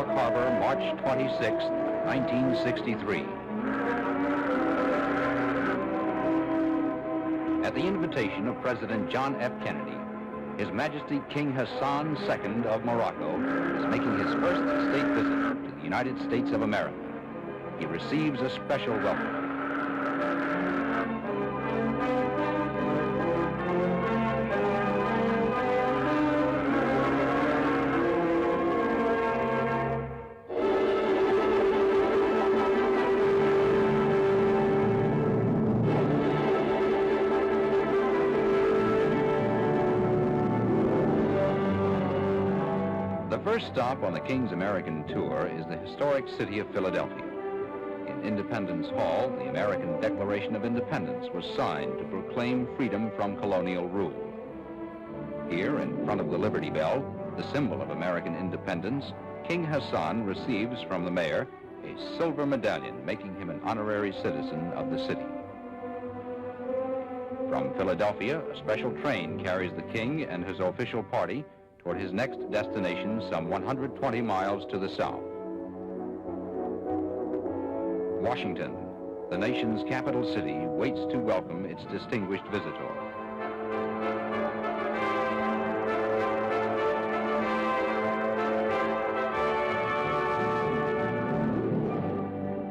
York Harbor, March 26, 1963. At the invitation of President John F. Kennedy, His Majesty King Hassan II of Morocco is making his first state visit to the United States of America. He receives a special welcome. The first stop on the King's American tour is the historic city of Philadelphia. In Independence Hall, the American Declaration of Independence was signed to proclaim freedom from colonial rule. Here, in front of the Liberty Bell, the symbol of American independence, King Hassan receives from the mayor a silver medallion, making him an honorary citizen of the city. From Philadelphia, a special train carries the king and his official party toward his next destination some 120 miles to the south. Washington, the nation's capital city, waits to welcome its distinguished visitor.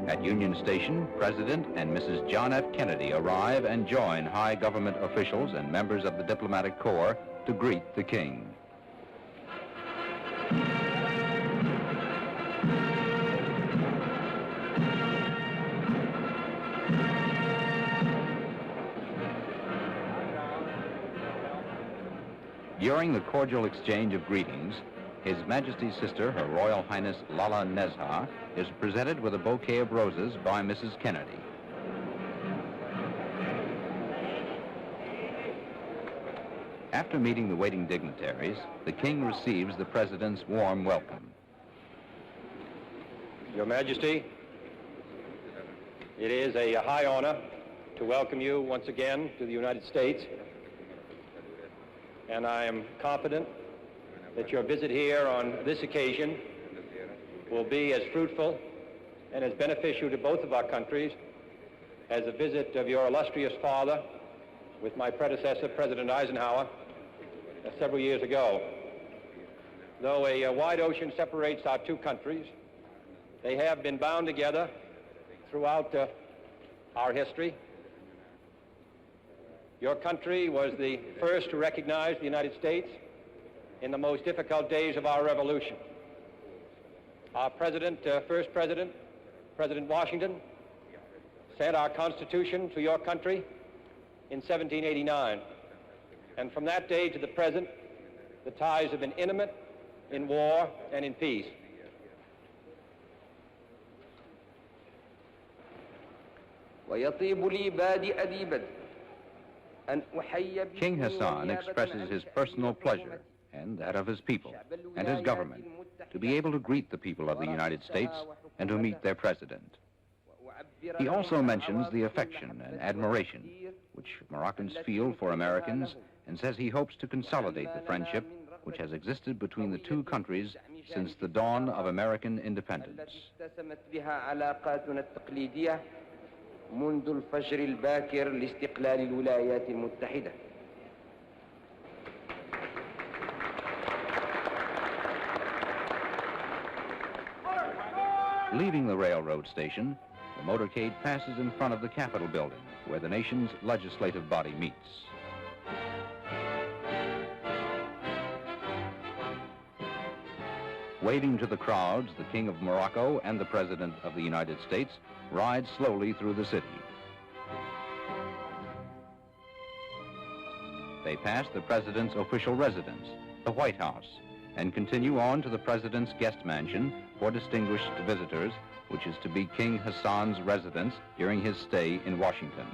At Union Station, President and Mrs. John F. Kennedy arrive and join high government officials and members of the diplomatic corps to greet the king. During the cordial exchange of greetings, His Majesty's sister, Her Royal Highness Lala Nezha, is presented with a bouquet of roses by Mrs. Kennedy. After meeting the waiting dignitaries, the king receives the president's warm welcome. Your Majesty, it is a high honor to welcome you once again to the United States, and I am confident that your visit here on this occasion will be as fruitful and as beneficial to both of our countries as a visit of your illustrious father with my predecessor, President Eisenhower, several years ago. Though a wide ocean separates our two countries, they have been bound together throughout our history. Your country was the first to recognize the United States in the most difficult days of our revolution. Our first president, President Washington, sent our Constitution to your country in 1789. And from that day to the present, the ties have been intimate in war and in peace. King Hassan expresses his personal pleasure and that of his people and his government to be able to greet the people of the United States and to meet their president. He also mentions the affection and admiration which Moroccans feel for Americans and says he hopes to consolidate the friendship which has existed between the two countries since the dawn of American independence. منذ الفجر الباكر لاستقلال الولايات المتحدة. Leaving the railroad station, the motorcade passes in front of the Capitol building, where the nation's legislative body meets. Waving to the crowds, the King of Morocco and the President of the United States ride slowly through the city. They pass the President's official residence, the White House, and continue on to the President's guest mansion for distinguished visitors, which is to be King Hassan's residence during his stay in Washington.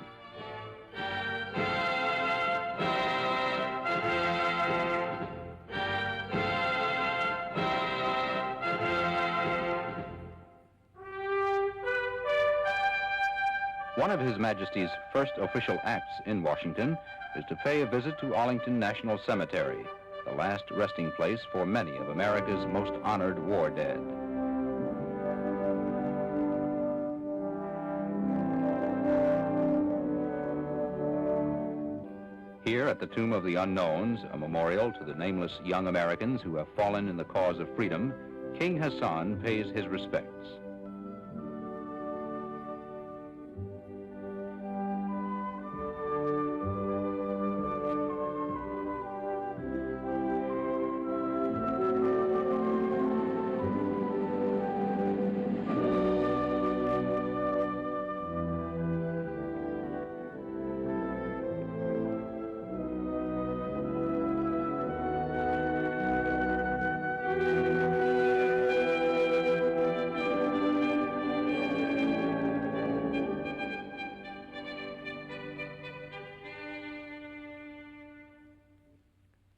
One of His Majesty's first official acts in Washington is to pay a visit to Arlington National Cemetery, the last resting place for many of America's most honored war dead. Here at the Tomb of the Unknowns, a memorial to the nameless young Americans who have fallen in the cause of freedom, King Hassan pays his respects.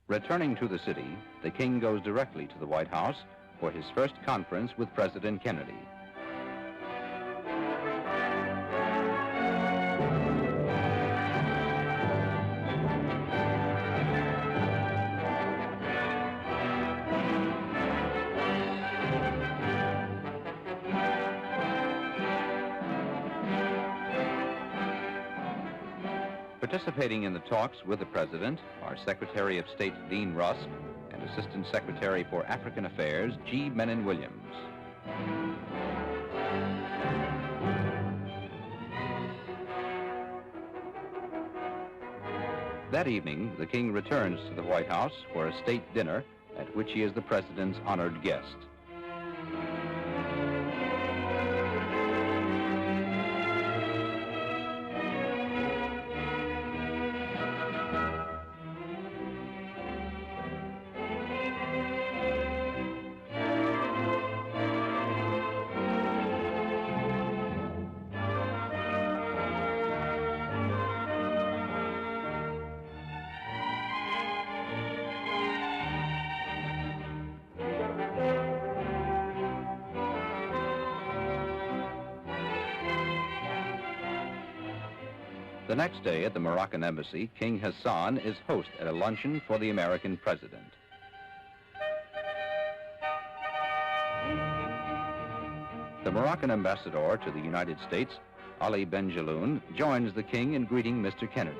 Returning to the city, the king goes directly to the White House for his first conference with President Kennedy. Participating in the talks with the President are Secretary of State Dean Rusk and Assistant Secretary for African Affairs G. Menon Williams. That evening, the king returns to the White House for a state dinner at which he is the President's honored guest. The next day at the Moroccan embassy, King Hassan is host at a luncheon for the American president. The Moroccan ambassador to the United States, Ali Benjaloun, joins the king in greeting Mr. Kennedy.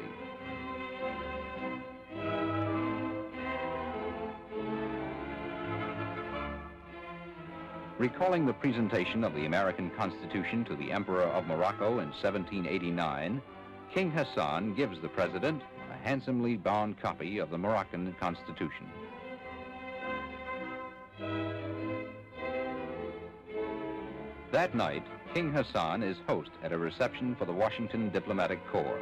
Recalling the presentation of the American Constitution to the Emperor of Morocco in 1789, King Hassan gives the president a handsomely bound copy of the Moroccan Constitution. That night, King Hassan is host at a reception for the Washington Diplomatic Corps.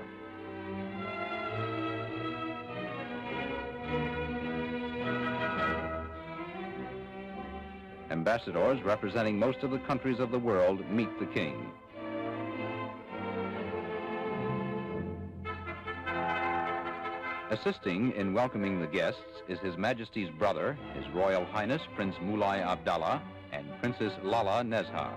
Ambassadors representing most of the countries of the world meet the king. Assisting in welcoming the guests is His Majesty's brother, His Royal Highness Prince Moulay Abdallah and Princess Lala Nezha.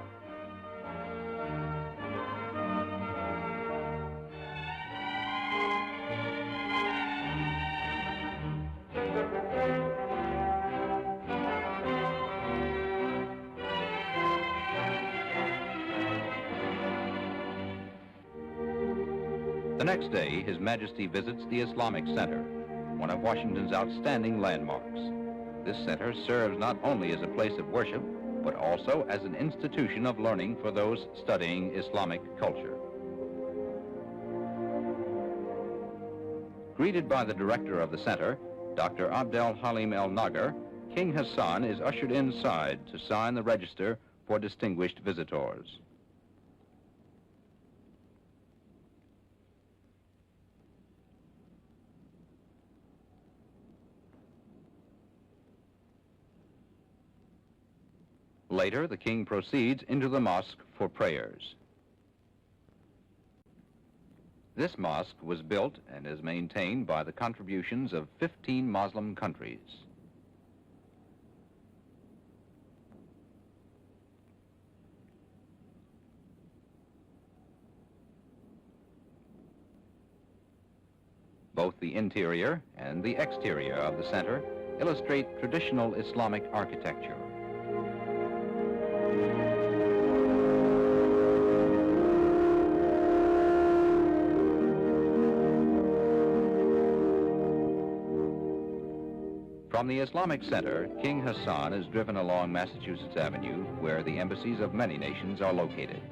The next day, His Majesty visits the Islamic Center, one of Washington's outstanding landmarks. This center serves not only as a place of worship, but also as an institution of learning for those studying Islamic culture. Greeted by the director of the center, Dr. Abdel Halim El Nagar, King Hassan is ushered inside to sign the register for distinguished visitors. Later, the king proceeds into the mosque for prayers. This mosque was built and is maintained by the contributions of 15 Muslim countries. Both the interior and the exterior of the center illustrate traditional Islamic architecture. From the Islamic Center, King Hassan is driven along Massachusetts Avenue, where the embassies of many nations are located.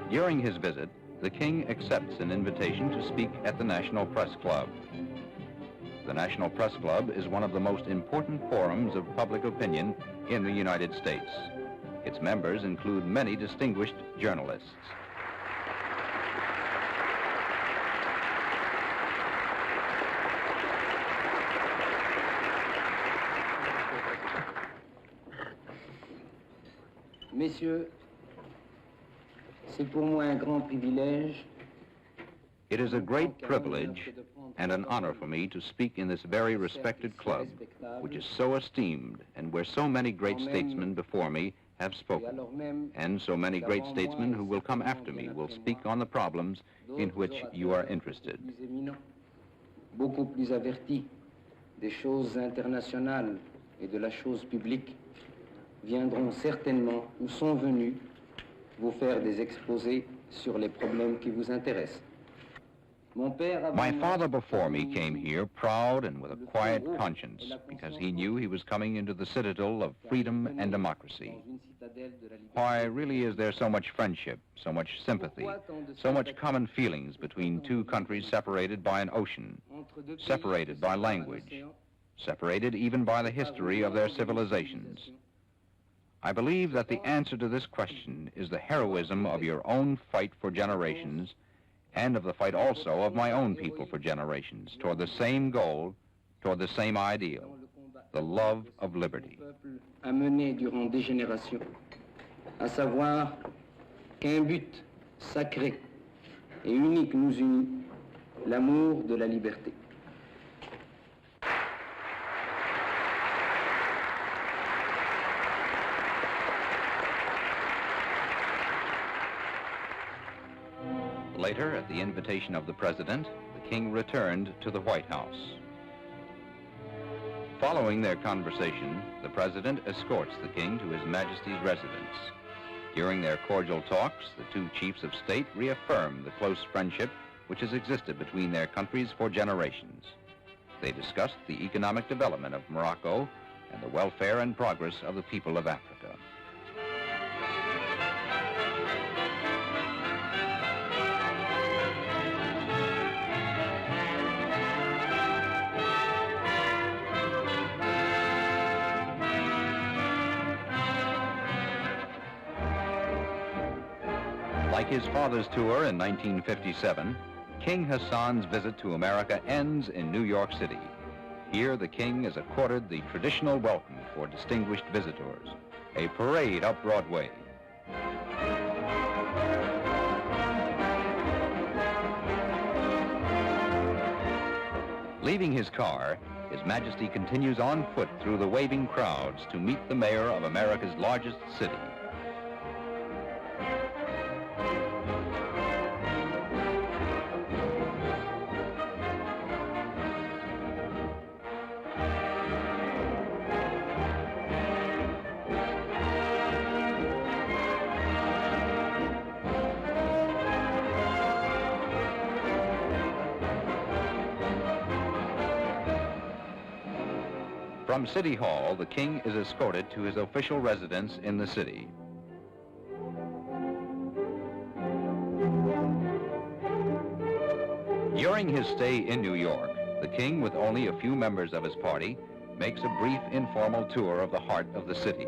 During his visit, the King accepts an invitation to speak at the National Press Club. The National Press Club is one of the most important forums of public opinion in the United States. Its members include many distinguished journalists. Messieurs, c'est pour moi un grand privilège. It is a great privilege and an honor for me to speak in this very respected club, which is so esteemed and where so many great statesmen before me have spoken, and so many great statesmen who will come after me will speak on the problems in which you are interested. Beaucoup plus avertis des choses internationales et de la chose publique viendront certainement ou sont venus vous faire des exposés sur les problèmes qui vous intéressent. My father before me came here proud and with a quiet conscience because he knew he was coming into the citadel of freedom and democracy. Why really is there so much friendship, so much sympathy, so much common feelings between two countries separated by an ocean, separated by language, separated even by the history of their civilizations? I believe that the answer to this question is the heroism of your own fight for generations, and of the fight also of my own people for generations, toward the same goal, toward the same ideal, the love of liberty. A mené durant des générations, à savoir qu'un but sacré et unique nous unit, l'amour de la liberté. Later, at the invitation of the President, the King returned to the White House. Following their conversation, the President escorts the King to His Majesty's residence. During their cordial talks, the two chiefs of state reaffirm the close friendship which has existed between their countries for generations. They discussed the economic development of Morocco and the welfare and progress of the people of Africa. Like his father's tour in 1957, King Hassan's visit to America ends in New York City. Here, the King is accorded the traditional welcome for distinguished visitors, a parade up Broadway. Leaving his car, His Majesty continues on foot through the waving crowds to meet the mayor of America's largest city. From City Hall, the King is escorted to his official residence in the city. During his stay in New York, the King, with only a few members of his party, makes a brief informal tour of the heart of the city.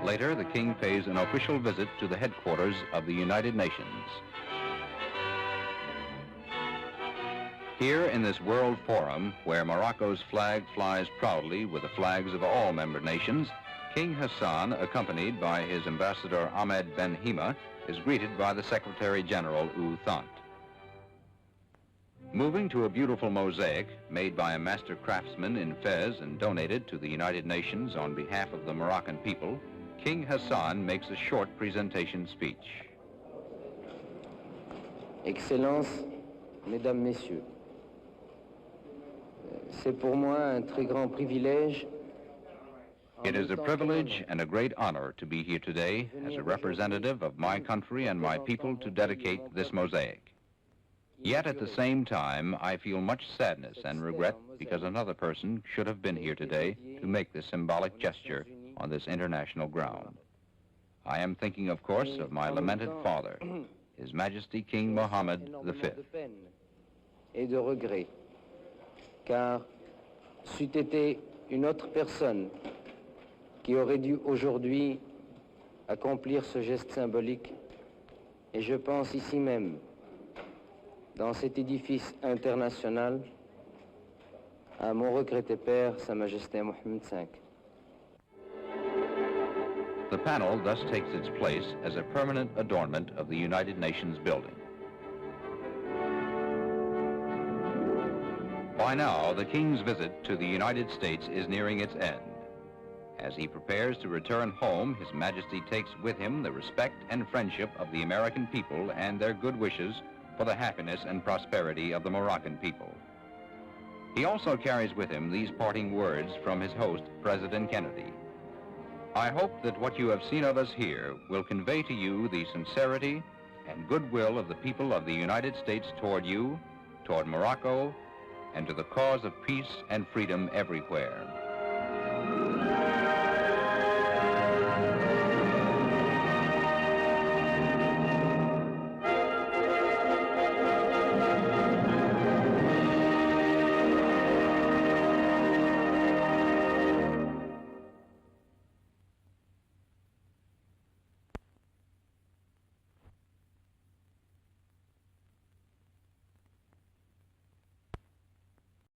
Later, the King pays an official visit to the headquarters of the United Nations. Here in this World Forum, where Morocco's flag flies proudly with the flags of all member nations, King Hassan, accompanied by his ambassador Ahmed Ben Hima, is greeted by the Secretary General U Thant. Moving to a beautiful mosaic made by a master craftsman in Fez and donated to the United Nations on behalf of the Moroccan people, King Hassan makes a short presentation speech. Excellences, Mesdames, Messieurs, c'est pour moi un très grand privilège. It is a privilege and a great honor to be here today as a representative of my country and my people to dedicate this mosaic. Yet at the same time, I feel much sadness and regret because another person should have been here today to make this symbolic gesture on this international ground. I am thinking, of course, of my lamented father, His Majesty King Mohammed V. Et de regret, car c'eût été une autre personne qui aurait dû aujourd'hui accomplir ce geste symbolique, et je pense ici même, dans cet édifice international, à mon regretté père, Sa Majesté Mohammed V. The panel thus takes its place as a permanent adornment of the United Nations building. By now, the King's visit to the United States is nearing its end. As he prepares to return home, His Majesty takes with him the respect and friendship of the American people and their good wishes for the happiness and prosperity of the Moroccan people. He also carries with him these parting words from his host, President Kennedy. I hope that what you have seen of us here will convey to you the sincerity and goodwill of the people of the United States toward you, toward Morocco, and to the cause of peace and freedom everywhere.